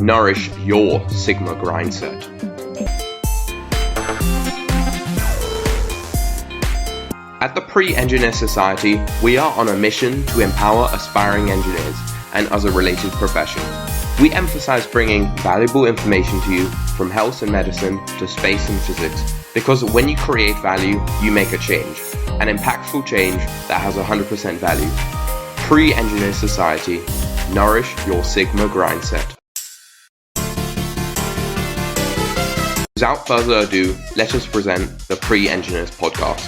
nourish your Sigma grind set. At the Pre-Engineer Society, we are on a mission to empower aspiring engineers and other related professions. We emphasize bringing valuable information to you from health and medicine to space and physics, because when you create value, you make a change, an impactful change that has 100% value. Pre-Engineer Society, nourish your Sigma grind set. Without further ado, let us present the Pre-Engineers podcast.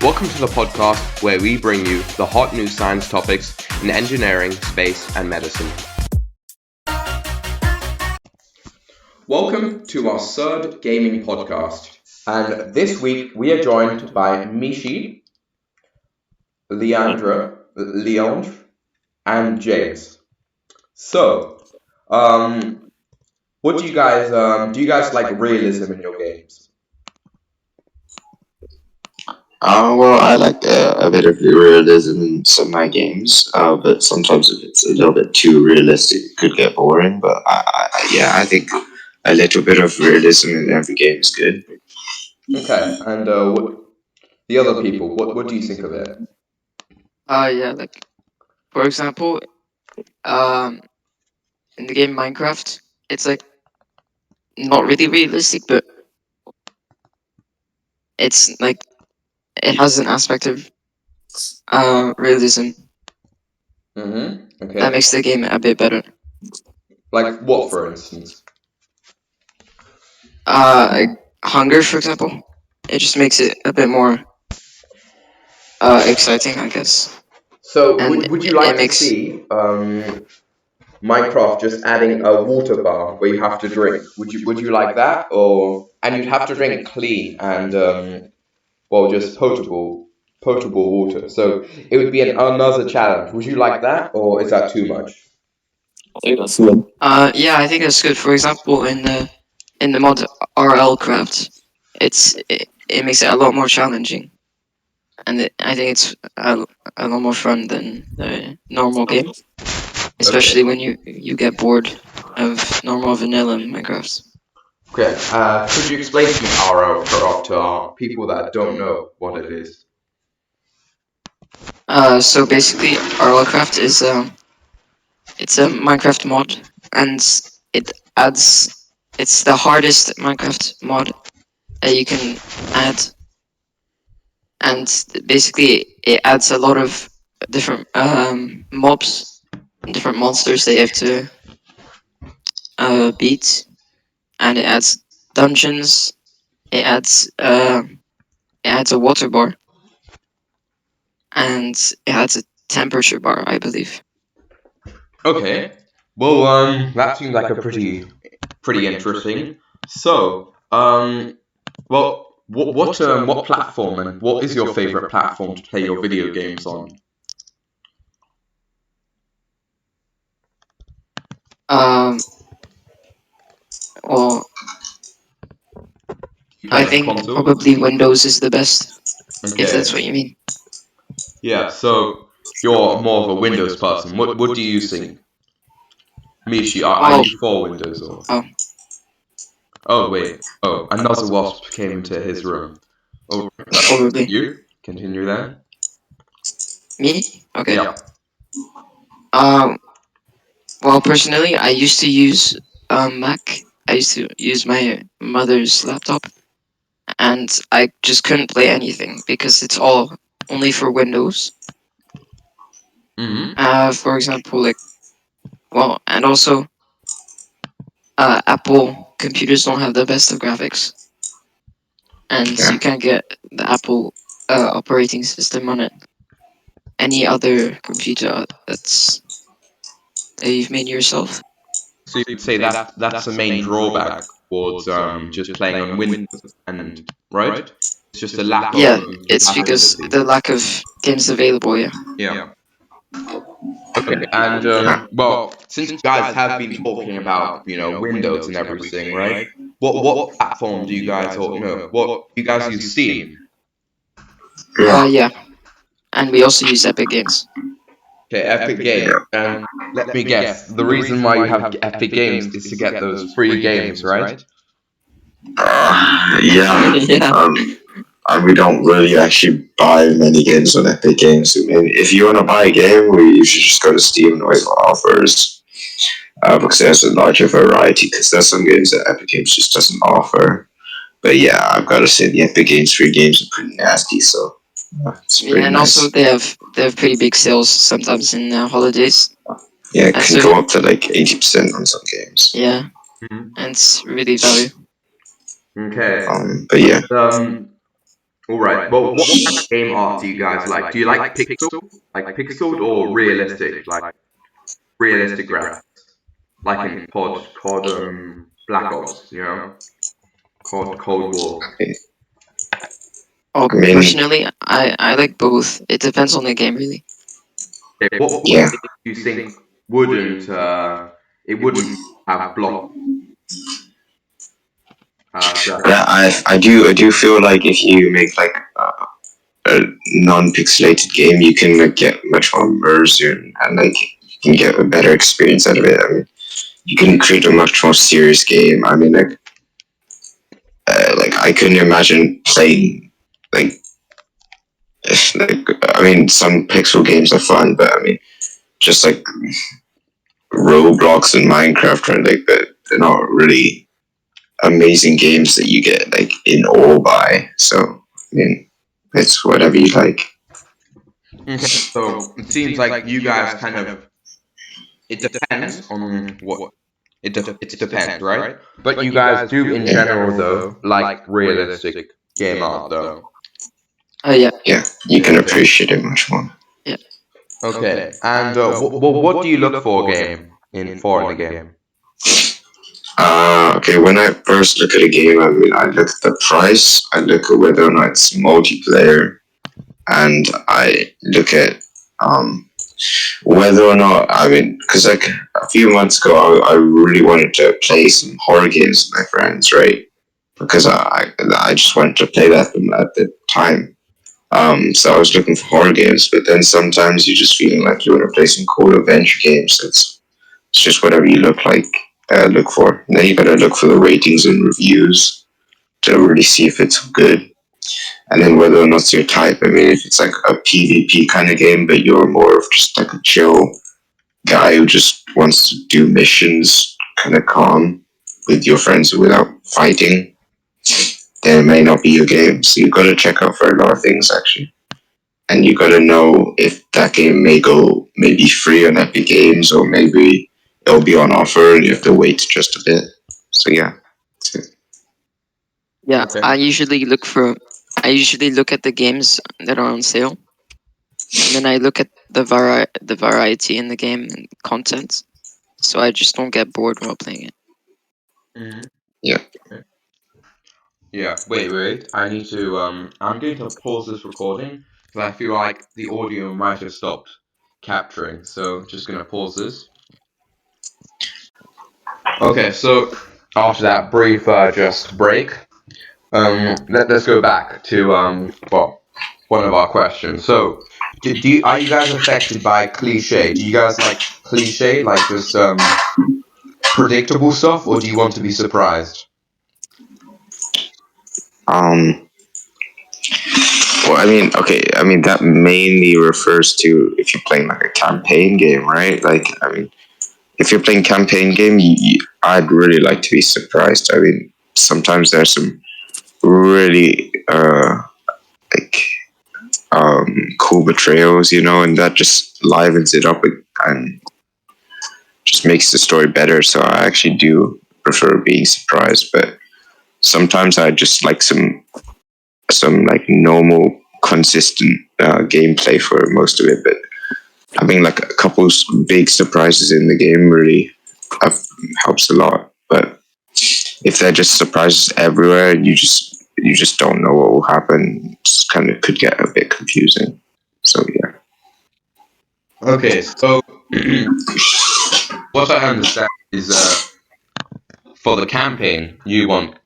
Welcome to the podcast where we bring you the hot new science topics in engineering, space, and medicine. Welcome to our third gaming podcast, and this week we are joined by Mishi, Leandre, and James. So, what do you guys like realism in your games? Well, I like a bit of realism in some of my games, but sometimes if it's a little bit too realistic, it could get boring. But I think a little bit of realism in every game is good. Okay, and the other people, what do you think of it? Like for example, in the game Minecraft, it's like not really realistic, but it's like it has an aspect of realism Okay. that makes the game a bit better. Like what, for instance? Like hunger, for example, it just makes it a bit more exciting, I guess. So And would you it like to makes see Minecraft just adding a water bar where you have to drink? Would you like that, or and you'd have to drink clean and just potable water? So it would be another challenge. Would you like that, or is that too much? yeah, I think that's good. For example, in the mod RL Craft, it makes it a lot more challenging, and I think it's a lot more fun than the normal game, especially when you get bored of normal vanilla Minecraft. Okay. Could you explain to me RL Craft to our people that don't know what it is? So basically, RL Craft is it's a Minecraft mod, and it adds it's the hardest Minecraft mod that you can add, and basically it adds a lot of different mobs, different monsters that you have to beat, and it adds dungeons. It adds a water bar, and it adds a temperature bar, I believe. Okay. Well, that seems like a pretty interesting. So, what platform and what is your favorite platform to play your video games on? Well, Play I on think console? probably Windows is the best, if Okay. that's what you mean. Yeah. So you're more of a Windows person. What do you think, Michi? Are Well, you for Windows or? oh, Oh wait. Oh, another wasp came into his room. Oh, probably you continue then. me. Okay. Yeah. Um. Well, personally, I used to use Mac. I used to use my mother's laptop, and I just couldn't play anything because it's all only for Windows. For example, and also Apple computers don't have the best of graphics, and you can't get the Apple operating system on it. Any other computer that you've made yourself. So you'd say that's the main drawback towards just playing on Windows, and right? It's just a lack of Yeah, it's because compatibility. the lack of games available. Yeah. Yeah. Okay. And since you guys have been talking about Windows and everything, right? What platform do you guys all know? What you guys use Steam? Yeah. And we also use Epic Games. Okay, Epic Games. And let me guess, the reason why you have Epic Games is to get those free games, right? Yeah. Yeah. We don't really actually buy many games on Epic Games. I mean, if you want to buy a game, you should just go to Steam and always offers. Because there's a larger variety. Because there's some games that Epic Games just doesn't offer. But yeah, I've got to say the Epic Games free games are pretty nasty. So it's Yeah, pretty and also nice. they have pretty big sales sometimes in holidays. Yeah, it And can so go up to like 80% on some games. yeah, Mhm. and it's really value. Okay. But yeah, All right. Well, what kind of game art do you guys like? Do you like pixeled or realistic, like realistic graphics, like in Black Ops, Cold War. Oh, I mean, personally, I like both. It depends on the game, really. Okay, what yeah, game do you think wouldn't it wouldn't have block graphics? yeah. I do feel like if you make like a non-pixelated game, you can like, get much more immersion and like you can get a better experience out of it. I mean, you can create a much more serious game. I mean, like I couldn't imagine playing like like I mean, some pixel games are fun, but I mean, just like Roblox and Minecraft are like they're not really amazing games that you get like in awe by. So I mean, it's whatever you like. Okay, so it seems like you guys kind of it depends on what it depends, right? But you guys do in general though like realistic game art though. Oh yeah, Yeah, you can appreciate it much more. yeah. Okay, and what do you look for in a game? Okay, when I first look at a game, I mean, I look at the price, I look at whether or not it's multiplayer, and I look at whether or not, I mean, because like a few months ago, I really wanted to play some horror games with my friends, right? Because I just wanted to play that at the time. So I was looking for horror games, but then sometimes you're just feeling like you want to play some cool adventure games. It's just whatever you look for. And then you gotta look for the ratings and reviews to really see if it's good. And then whether or not it's your type. I mean, if it's like a PvP kind of game, but you're more of just like a chill guy who just wants to do missions, kind of calm with your friends without fighting, then it may not be your game. So you gotta check out for a lot of things actually. And you gotta know if that game may go maybe free on Epic Games or maybe it'll be on offer and you have to wait just a bit. So yeah, that's it. Yeah, Okay. I usually look at the games that are on sale, and then I look at the variety in the game and content, so I just don't get bored while playing it. Mhm. Yeah. Yeah, wait. I need to I'm going to pause this recording because I feel like the audio might have stopped capturing. So just gonna pause this. Okay, so after that brief just break, let's go back to one of our questions. So are you guys affected by cliche? Do you guys like cliche, like just predictable stuff, or do you want to be surprised? Um. Well, I mean, okay. I mean that mainly refers to if you're playing like a campaign game, right? Like, I mean, if you're playing campaign game, I'd really like to be surprised. I mean, sometimes there's some really like cool betrayals, and that just livens it up and just makes the story better. So I actually do prefer being surprised, but sometimes I just like some like normal, consistent gameplay for most of it. But having like a couple big surprises in the game really uh, helps a lot. But if they're just surprises everywhere, you just don't know what will happen. It's kind of could get a bit confusing. So yeah. Okay, so what I understand is for the campaign you don't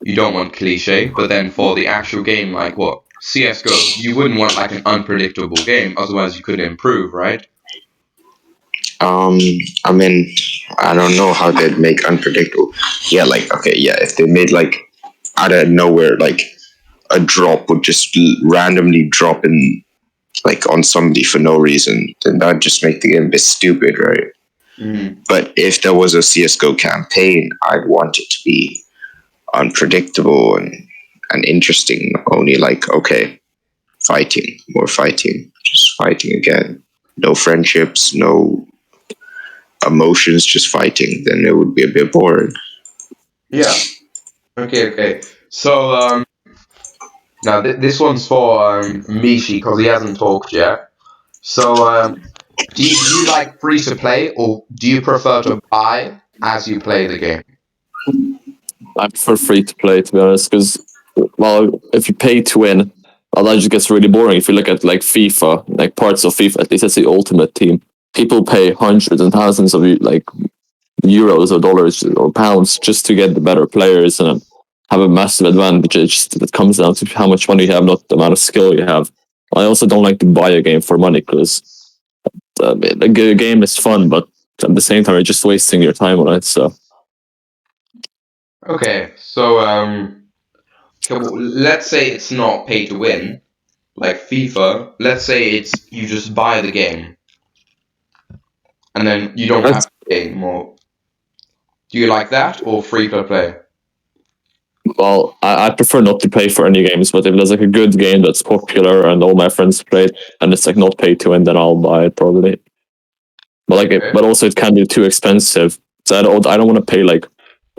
you don't want cliche, but then for the actual game, like what CS:GO, you wouldn't want like an unpredictable game, otherwise you couldn't improve, right? Um, I mean, I don't know how they'd make unpredictable. Yeah, like okay, yeah, if they made like out of nowhere, like a drop would just randomly drop in like on somebody for no reason, then that'd just make the game a bit stupid, right? Mm. But if there was a CS:GO campaign, I'd want it to be unpredictable and interesting. Not only like okay, fighting, more fighting, just fighting again. No friendships, no emotions, just fighting. Then it would be a bit boring. Yeah. Okay. So now this one's for Mishi because he hasn't talked yet. So do you like free to play or do you prefer to buy as you play the game? I prefer free to play, to be honest, because well, if you pay to win, well, that just gets really boring. If you look at like FIFA, like parts of FIFA, at least that's the ultimate team. People pay hundreds and thousands of like euros or dollars or pounds just to get the better players and have a massive advantage. It comes down to how much money you have, not the amount of skill you have. I also don't like to buy a game for money because the game is fun, but at the same time, you're just wasting your time on it. So Okay, so let's say it's not pay to win, like FIFA. Let's say it's you just buy the game and then you don't have that's to pay more. Do you like that or free to play? well, I prefer not to pay for any games, but if there's like a good game that's popular and all my friends play it and it's like not pay to win, then I'll buy it probably. But Okay. but also it can be too expensive. So I don't want to pay like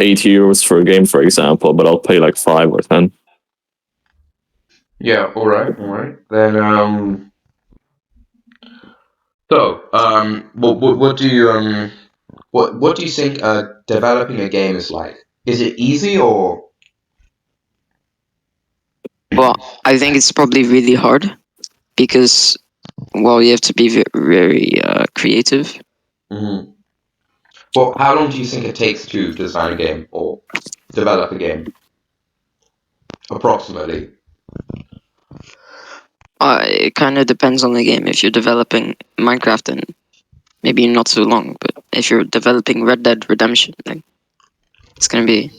€8 for a game, for example, but I'll pay like 5 or 10. Yeah. All right. Then so what do you what do you think developing a game is like? Is it easy or? Well, I think it's probably really hard because, well, you have to be very creative. Mhm. Well, how long do you think it takes to design a game or develop a game? Approximately. It kind of depends on the game. If you're developing Minecraft, then maybe not so long. But if you're developing Red Dead Redemption, then it's gonna be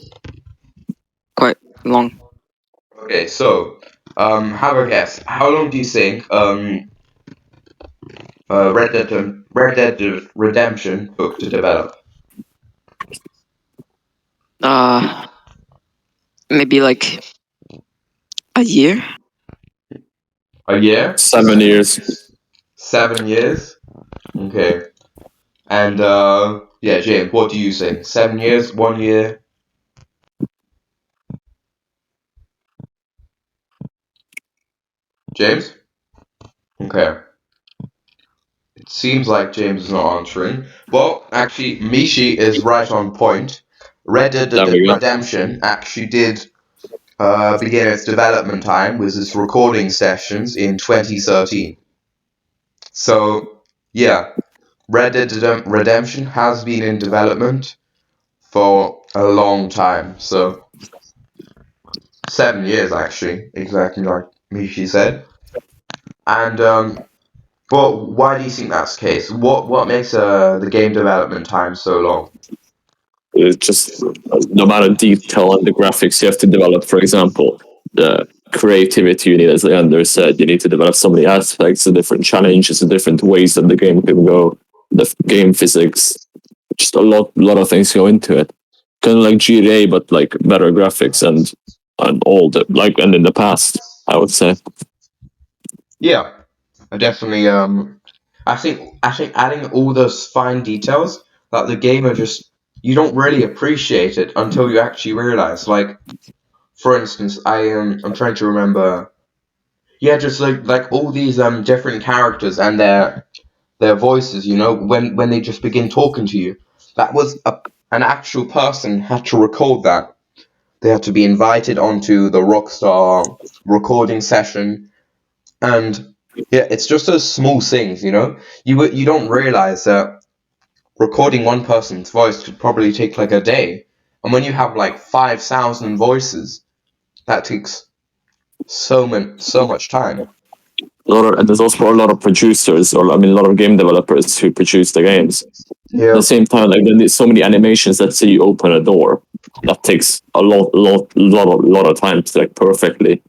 quite long. Okay, so have a guess. How long do you think Red Dead Redemption took to develop? Uh, Maybe like a year. A year? 7 years. 7 years? Okay. And yeah, James, what do you think? 7 years? 1 year? James? Okay. It seems like James is not answering. Well, actually, Mishi is right on point. Red There Dead we go. Redemption actually did began its development time with its recording sessions in 2013. So, yeah, Red Dead Redemption has been in development for a long time. So, 7 years actually, exactly like Mishi said. And, well, why do you think that's the case? What makes the game development time so long? It's just the amount of detail and the graphics you have to develop. For example, the creativity you need, as Leander said, you need to develop so many aspects, the different challenges, the different ways that the game can go, the game physics. Just lot of things go into it. Kind of like GTA, but like better graphics and all the like and in the past, I would say. Yeah, I definitely I think adding all those fine details that the game are just you don't really appreciate it until you actually realize. Like for instance, I'm trying to remember. Yeah, just like all these different characters and their voices. You know, when they just begin talking to you, that was an actual person had to record that. They had to be invited onto the Rockstar recording session. And yeah, it's just those small things, you know. You don't realize that recording one person's voice could probably take like a day, and when you have like 5,000 voices, that takes so much time. And there's also a lot of producers, or I mean, a lot of game developers who produce the games. At Yeah. the same time, like there's so many animations that say you open a door. That takes a lot of time to like perfectly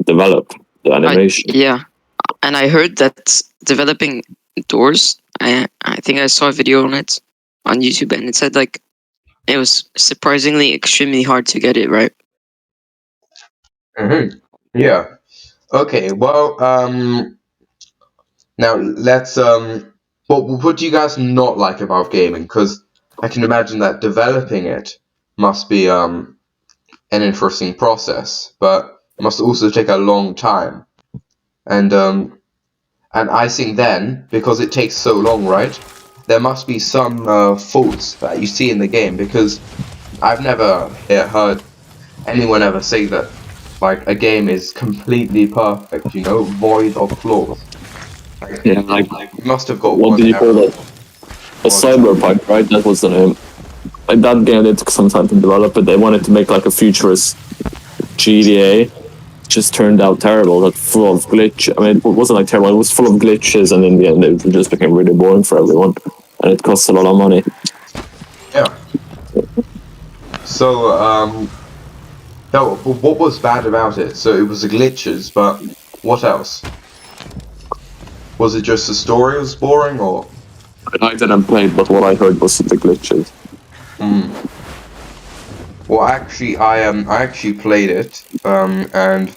develop the animation. Yeah, and I heard that developing doors. I think I saw a video on it on YouTube, and it said like it was surprisingly extremely hard to get it right. Yeah. Okay. Well, now let's what do you guys not like about gaming? Because I can imagine that developing it must be an interesting process, but must also take a long time. And I think then, because it takes so long, right? There must be some faults that you see in the game, because I've never heard anyone ever say that like a game is completely perfect, you know, void of flaws. Like, Yeah, like you must have got what one did you call error. that? A Cyberpunk, right? That was the name. Like that game, it took some time to develop it. They wanted to make like a futurist GTA. Just turned out terrible. Like full of glitch. I mean, it wasn't like terrible. It was full of glitches, and in the end, it just became really boring for everyone, and it cost a lot of money. Yeah. So no, what was bad about it? So it was the glitches, but what else? Was it just the story was boring, or? I didn't play it, but what I heard was the glitches. Well, actually, I actually played it, and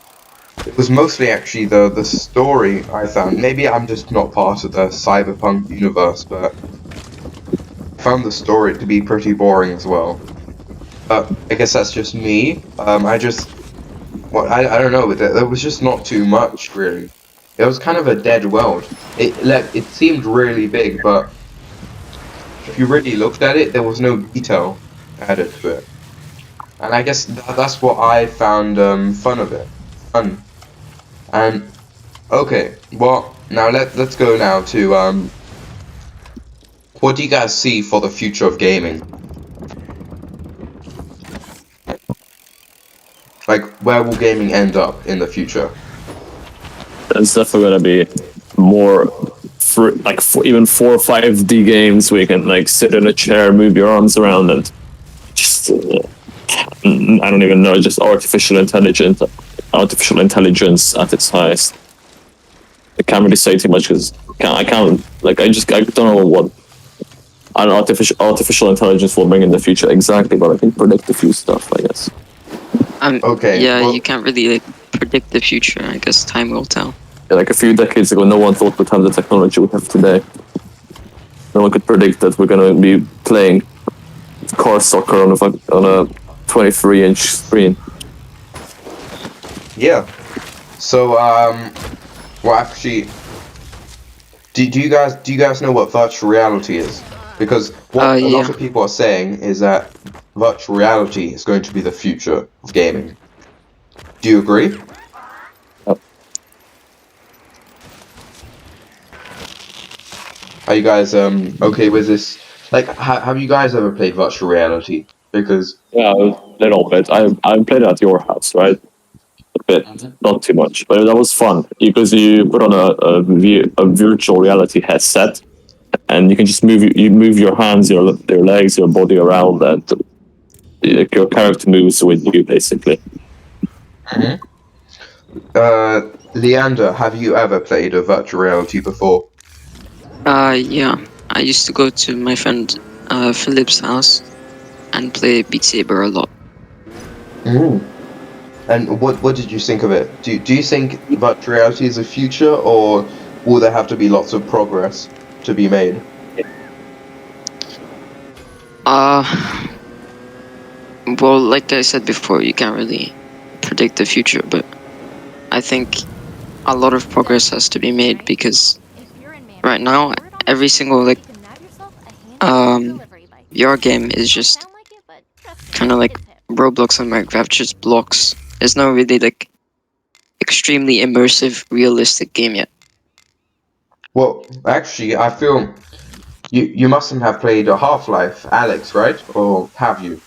it was mostly actually the story I found. Maybe I'm just not part of the cyberpunk universe, but I found the story to be pretty boring as well. I guess that's just me. I don't know. There was just not too much really. It was kind of a dead world. It seemed really big, but if you really looked at it, there was no detail added to it. And I guess that's what I found fun of it. Fun. And okay, well now let's go now to what do you guys see for the future of gaming? Like where will gaming end up in the future? There's definitely gonna be more, even 4 or 5D games where you can like sit in a chair, move your arms around, and just I don't even know, just artificial intelligence at its highest. I can't really say too much because I can't like I don't know what an artificial intelligence will bring in the future exactly, but I can predict a few stuff, I guess. Okay, Yeah, well- you can't really like predict the future. I guess time will tell. Yeah, like a few decades ago, no one thought we'd have the technology we have today. No one could predict that we're gonna be playing car soccer on a 23-inch screen. Yeah. So well actually do you guys know what virtual reality is? Because what a lot Yeah. of people are saying is that virtual reality is going to be the future of gaming. Do you agree? Are you guys okay with this? Like, have you guys ever played virtual reality? Because Yeah, a little bit. I played it at your house, right? A bit, not too much, but that was fun because you put on a virtual reality headset, and you can just move your hands, your legs, your body around, and your character moves with you basically. Leander, have you ever played a virtual reality before? Yeah. I used to go to my friend Philip's house and play Beat Saber a lot. And what did you think of it? Do you think virtual reality is the future, or will there have to be lots of progress to be made? Well, like I said before, you can't really predict the future, but I think a lot of progress has to be made because right now every single like VR game is just kind of like Roblox and Minecraft, just blocks. There's no really like extremely immersive, realistic game yet. Well, actually, I feel you mustn't have played a Half-Life, Alex, right? Or have you?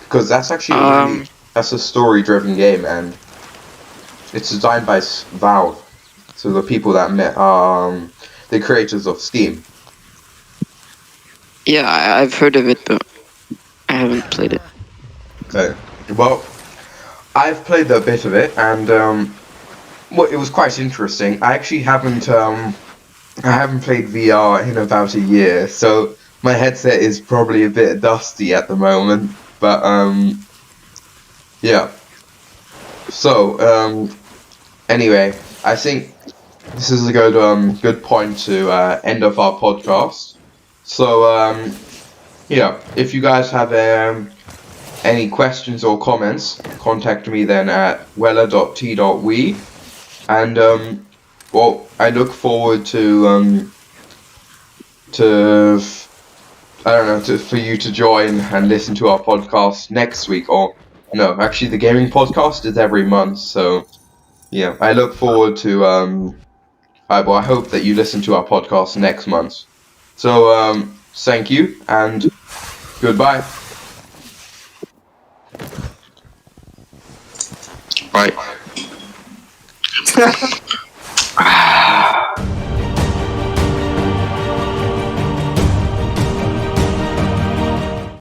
Because that's actually that's a story-driven game, and It's designed by Valve, so the people that met the creators of Steam. Yeah, I've heard of it, but I haven't played it. Okay. Well, I've played a bit of it, and well, it was quite interesting. I actually haven't played VR in about a year, so my headset is probably a bit dusty at the moment. But yeah. So anyway, I think this is a good point to end off our podcast. So yeah, if you guys have any questions or comments, contact me then at weller.t.we, and well, I look forward to I don't know, for you to join and listen to our podcast next week, or no, actually the gaming podcast is every month, so yeah, I look forward to well, I hope that you listen to our podcast next month. So thank you and goodbye. Right.